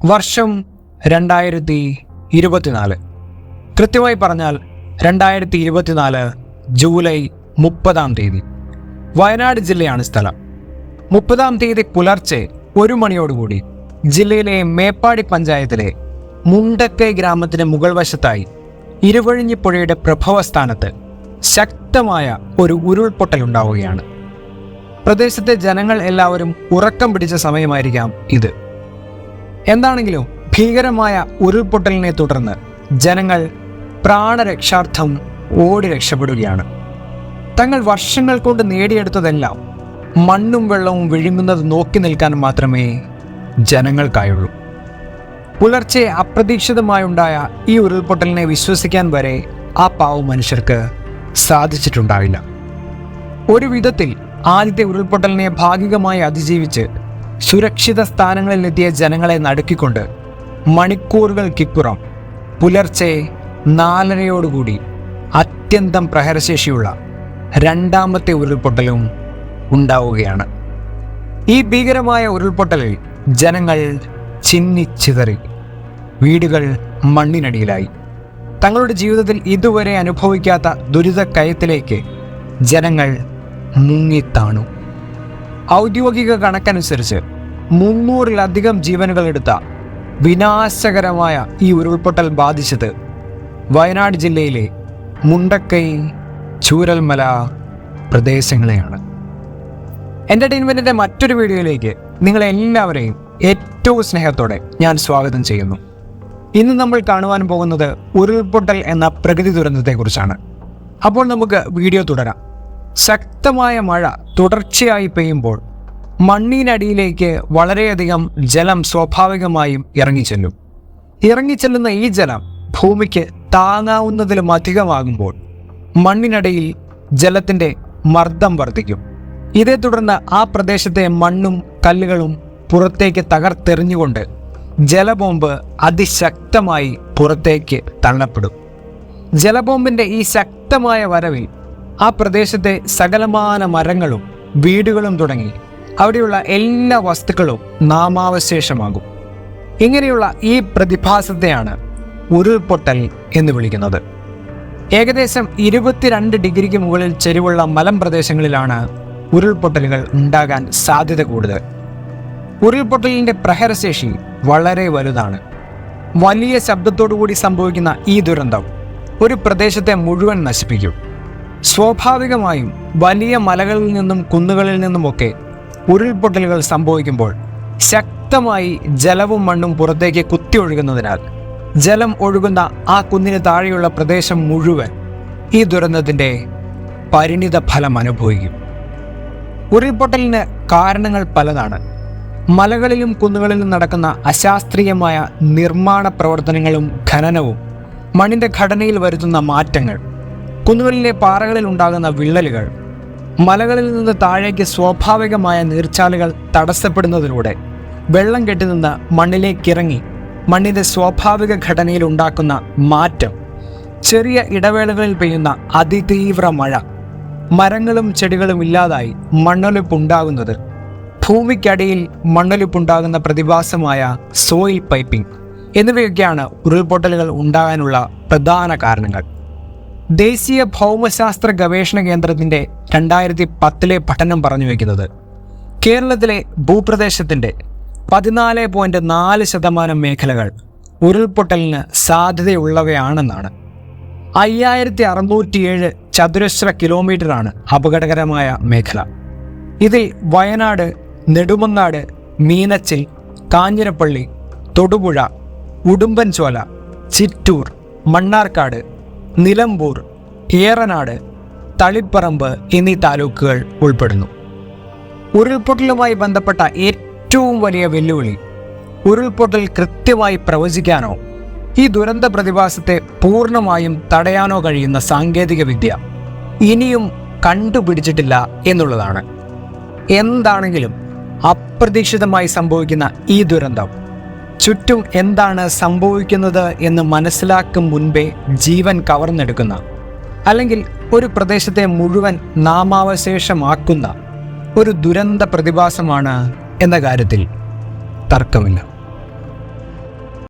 വർഷം 2024. കൃത്യമായി പറഞ്ഞാൽ 2024 ജൂലൈ 30 വയനാട് ജില്ലയാണ് സ്ഥലം. 30 പുലർച്ചെ 1 മണിയോടുകൂടി ജില്ലയിലെ മേപ്പാടി പഞ്ചായത്തിലെ മുണ്ടക്കൈ ഗ്രാമത്തിന് മുകൾ വശത്തായി ഇരുവഴിഞ്ഞിപ്പുഴയുടെ പ്രഭവസ്ഥാനത്ത് ശക്തമായ ഒരു ഉരുൾപൊട്ടൽ ഉണ്ടാവുകയാണ്. പ്രദേശത്തെ ജനങ്ങൾ എല്ലാവരും ഉറക്കം പിടിച്ച സമയമായിരിക്കാം ഇത്. എന്താണെങ്കിലും ഭീകരമായ ഉരുൾപൊട്ടലിനെ തുടർന്ന് ജനങ്ങൾ പ്രാണരക്ഷാർത്ഥം ഓടി രക്ഷപ്പെടുകയാണ്. തങ്ങൾ വർഷങ്ങൾ കൊണ്ട് നേടിയെടുത്തതെല്ലാം മണ്ണും വെള്ളവും വിഴുങ്ങുന്നത് നോക്കി നിൽക്കാൻ മാത്രമേ ജനങ്ങൾക്കായുള്ളൂ. പുലർച്ചെ അപ്രതീക്ഷിതമായുണ്ടായ ഈ ഉരുൾപൊട്ടലിനെ വിശ്വസിക്കാൻ വരെ ആ പാവം മനുഷ്യർക്ക് സാധിച്ചിട്ടുണ്ടാവില്ല. ഒരു വിധത്തിൽ ആദ്യത്തെ ഉരുൾപൊട്ടലിനെ ഭാഗികമായി അതിജീവിച്ച് സുരക്ഷിത സ്ഥാനങ്ങളിലെത്തിയ ജനങ്ങളെ നടുക്കിക്കൊണ്ട് മണിക്കൂറുകൾക്കിപ്പുറം പുലർച്ചെ 4:30 അത്യന്തം പ്രഹരശേഷിയുള്ള രണ്ടാമത്തെ ഉരുൾപൊട്ടലും ഉണ്ടാവുകയാണ്. ഈ ഭീകരമായ ഉരുൾപൊട്ടലിൽ ജനങ്ങൾ ചിന്നിച്ചിതറി, വീടുകൾ മണ്ണിനടിയിലായി. തങ്ങളുടെ ജീവിതത്തിൽ ഇതുവരെ അനുഭവിക്കാത്ത ദുരിതക്കയത്തിലേക്ക് ജനങ്ങൾ മുങ്ങിത്താണു. ഔദ്യോഗിക കണക്കനുസരിച്ച് 300-ലധികം ജീവനുകൾ എടുത്ത വിനാശകരമായ ഈ ഉരുൾപൊട്ടൽ ബാധിച്ചത് വയനാട് ജില്ലയിലെ മുണ്ടക്കൈ, ചൂരൽമല പ്രദേശങ്ങളെയാണ്. എൻ്റർടൈൻമെൻറ്റിൻ്റെ മറ്റൊരു വീഡിയോയിലേക്ക് നിങ്ങളെല്ലാവരെയും ഏറ്റവും സ്നേഹത്തോടെ ഞാൻ സ്വാഗതം ചെയ്യുന്നു. ഇന്ന് നമ്മൾ കാണുവാൻ പോകുന്നത് ഉരുൾപൊട്ടൽ എന്ന പ്രകൃതി ദുരന്തത്തെക്കുറിച്ചാണ്. അപ്പോൾ നമുക്ക് വീഡിയോ തുടരാം. ശക്തമായ മഴ തുടർച്ചയായി പെയ്യുമ്പോൾ മണ്ണിനടിയിലേക്ക് വളരെയധികം ജലം സ്വാഭാവികമായും ഇറങ്ങിച്ചെല്ലുന്ന ഈ ജലം ഭൂമിക്ക് താങ്ങാവുന്നതിലും അധികമാകുമ്പോൾ മണ്ണിനടിയിൽ ജലത്തിൻ്റെ മർദ്ദം വർദ്ധിക്കും. ഇതേ തുടർന്ന് ആ പ്രദേശത്തെ മണ്ണും കല്ലുകളും പുറത്തേക്ക് തകർത്തെറിഞ്ഞുകൊണ്ട് ജലബോംബ് അതിശക്തമായി പുറത്തേക്ക് തള്ളപ്പെടും. ജലബോംബിൻ്റെ ഈ ശക്തമായ വരവിൽ ആ പ്രദേശത്തെ സകലമാന മരങ്ങളും വീടുകളും തുടങ്ങി അവിടെയുള്ള എല്ലാ വസ്തുക്കളും നാമാവശേഷമാകും. ഇങ്ങനെയുള്ള ഈ പ്രതിഭാസത്തെയാണ് ഉരുൾപൊട്ടൽ എന്ന് വിളിക്കുന്നത്. ഏകദേശം 22 ഡിഗ്രിക്ക് മുകളിൽ ചെരിവുള്ള മലമ്പ്രദേശങ്ങളിലാണ് ഉരുൾപൊട്ടലുകൾ ഉണ്ടാകാൻ സാധ്യത കൂടുതൽ. ഉരുൾപൊട്ടലിൻ്റെ പ്രഹരശേഷി വളരെ വലുതാണ്. വലിയ ശബ്ദത്തോടുകൂടി സംഭവിക്കുന്ന ഈ ദുരന്തം ഒരു പ്രദേശത്തെ മുഴുവൻ നശിപ്പിക്കും. സ്വാഭാവികമായും വലിയ മലകളിൽ നിന്നും കുന്നുകളിൽ നിന്നുമൊക്കെ ഉരുൾപൊട്ടലുകൾ സംഭവിക്കുമ്പോൾ ശക്തമായി ജലവും മണ്ണും പുറത്തേക്ക് കുത്തിയൊഴുകുന്നതിനാൽ ജലം ഒഴുകുന്ന ആ കുന്നിന് താഴെയുള്ള പ്രദേശം മുഴുവൻ ഈ ദുരന്തത്തിൻ്റെ പരിണിത ഫലം അനുഭവിക്കും. ഉരുൾപൊട്ടലിന് കാരണങ്ങൾ പലതാണ്. മലകളിലും കുന്നുകളിലും നടക്കുന്ന അശാസ്ത്രീയമായ നിർമ്മാണ പ്രവർത്തനങ്ങളും ഖനനവും മണ്ണിൻ്റെ ഘടനയിൽ വരുത്തുന്ന മാറ്റങ്ങൾ, കുന്നുകളിലെ പാറകളിൽ ഉണ്ടാകുന്ന വിള്ളലുകൾ, മലകളിൽ നിന്ന് താഴേക്ക് സ്വാഭാവികമായ നീർച്ചാലുകൾ തടസ്സപ്പെടുന്നതിലൂടെ വെള്ളം കെട്ടിനിന്ന് മണ്ണിലേക്കിറങ്ങി മണ്ണിൻ്റെ സ്വാഭാവിക ഘടനയിൽ ഉണ്ടാക്കുന്ന മാറ്റം, ചെറിയ ഇടവേളകളിൽ പെയ്യുന്ന അതിതീവ്ര മഴ, മരങ്ങളും ചെടികളും ഇല്ലാതായി മണ്ണൊലിപ്പുണ്ടാകുന്നത്, ഭൂമിക്കടിയിൽ മണ്ണൊലിപ്പുണ്ടാകുന്ന പ്രതിഭാസമായ സോയിൽ പൈപ്പിംഗ് എന്നിവയൊക്കെയാണ് ഉരുൾപൊട്ടലുകൾ ഉണ്ടാകാനുള്ള പ്രധാന കാരണങ്ങൾ. ദേശീയ ഭൗമശാസ്ത്ര ഗവേഷണ കേന്ദ്രത്തിൻ്റെ 2010 പഠനം പറഞ്ഞു വയ്ക്കുന്നത് കേരളത്തിലെ ഭൂപ്രദേശത്തിൻ്റെ 14.4% മേഖലകൾ ഉരുൾപൊട്ടലിന് സാധ്യതയുള്ളവയാണെന്നാണ്. 5607 ചതുരശ്ര കിലോമീറ്ററാണ് അപകടകരമായ മേഖല. ഇതിൽ വയനാട്, നെടുമങ്ങാട്, മീനച്ചിൽ, കാഞ്ഞിരപ്പള്ളി, തൊടുപുഴ, ഉടുമ്പൻചോല, ചിറ്റൂർ, മണ്ണാർക്കാട്, നിലമ്പൂർ, ഏറനാട്, തളിപ്പറമ്പ് എന്നീ താലൂക്കുകൾ ഉൾപ്പെടുന്നു. ഉരുൾപൊട്ടലുമായി ബന്ധപ്പെട്ട ഏറ്റവും വലിയ വെല്ലുവിളി ഉരുൾപൊട്ടൽ കൃത്യമായി പ്രവചിക്കാനോ ഈ ദുരന്ത പ്രതിഭാസത്തെ പൂർണ്ണമായും തടയാനോ കഴിയുന്ന സാങ്കേതിക വിദ്യ ഇനിയും കണ്ടുപിടിച്ചിട്ടില്ല എന്നുള്ളതാണ്. എന്താണെങ്കിലും അപ്രതീക്ഷിതമായി സംഭവിക്കുന്ന ഈ ദുരന്തം ചുറ്റും എന്താണ് സംഭവിക്കുന്നത് എന്ന് മനസ്സിലാക്കും മുൻപേ ജീവൻ കവർന്നെടുക്കുന്ന, അല്ലെങ്കിൽ ഒരു പ്രദേശത്തെ മുഴുവൻ നാമാവശേഷമാക്കുന്ന ഒരു ദുരന്ത പ്രതിഭാസമാണ് എന്ന കാര്യത്തിൽ തർക്കമില്ല.